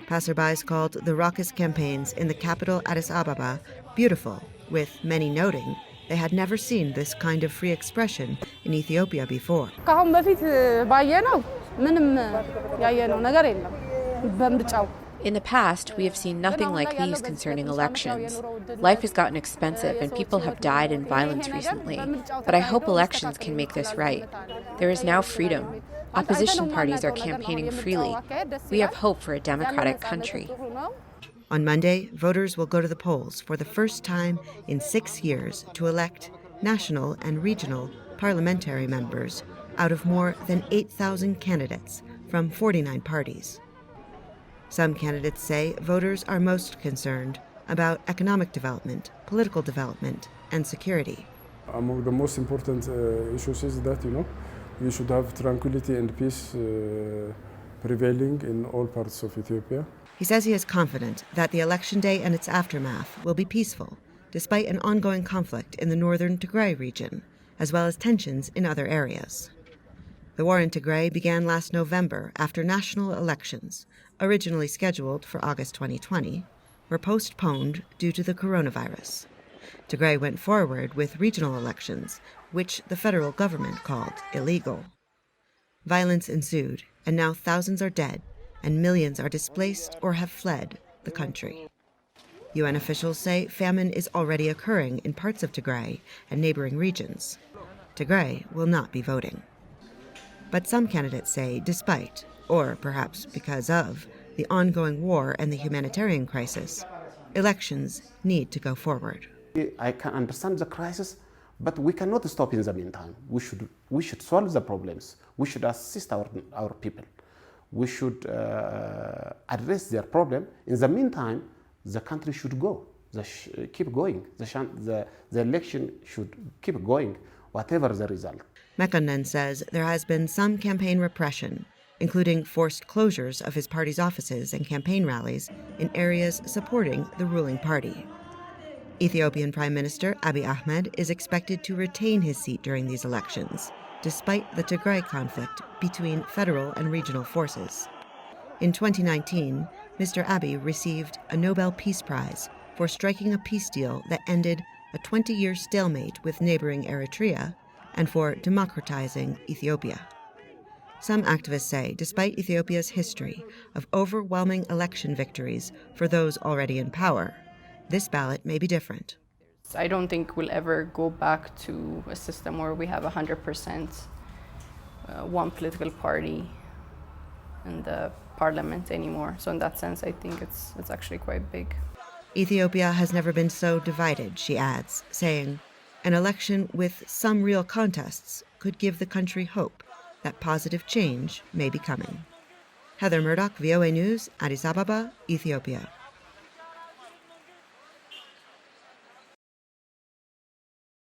Passerbys called the raucous campaigns in the capital Addis Ababa beautiful, with many noting they had never seen this kind of free expression in Ethiopia before. In the past, we have seen nothing like these concerning elections. Life has gotten expensive and people have died in violence recently, but I hope elections can make this right. There is now freedom. Opposition parties are campaigning freely. We have hope for a democratic country. On Monday, voters will go to the polls for the first time in 6 years to elect national and regional parliamentary members out of more than 8,000 candidates from 49 parties. Some candidates say voters are most concerned about economic development, political development, and security. Among the most important issues is that, we should have tranquility and peace prevailing in all parts of Ethiopia. He says he is confident that the election day and its aftermath will be peaceful, despite an ongoing conflict in the northern Tigray region, as well as tensions in other areas. The war in Tigray began last November after national elections, originally scheduled for August 2020, were postponed due to the coronavirus. Tigray went forward with regional elections, which the federal government called illegal. Violence ensued, and now thousands are dead, and millions are displaced or have fled the country. UN officials say famine is already occurring in parts of Tigray and neighboring regions. Tigray will not be voting. But some candidates say despite, or perhaps because of, the ongoing war and the humanitarian crisis, elections need to go forward. I can understand the crisis, but we cannot stop in the meantime. We should solve the problems. We should assist our people. We should address their problem. In the meantime, the country should go, keep going. The election should keep going, whatever the result. Mekonnen says there has been some campaign repression, including forced closures of his party's offices and campaign rallies in areas supporting the ruling party. Ethiopian Prime Minister Abiy Ahmed is expected to retain his seat during these elections, despite the Tigray conflict between federal and regional forces. In 2019, Mr. Abiy received a Nobel Peace Prize for striking a peace deal that ended a 20-year stalemate with neighboring Eritrea and for democratizing Ethiopia. Some activists say, despite Ethiopia's history of overwhelming election victories for those already in power, this ballot may be different. I don't think we'll ever go back to a system where we have 100% one political party in the parliament anymore. So in that sense, I think it's actually quite big. Ethiopia has never been so divided, she adds, saying, an election with some real contests could give the country hope that positive change may be coming. Heather Murdoch, VOA News, Addis Ababa, Ethiopia.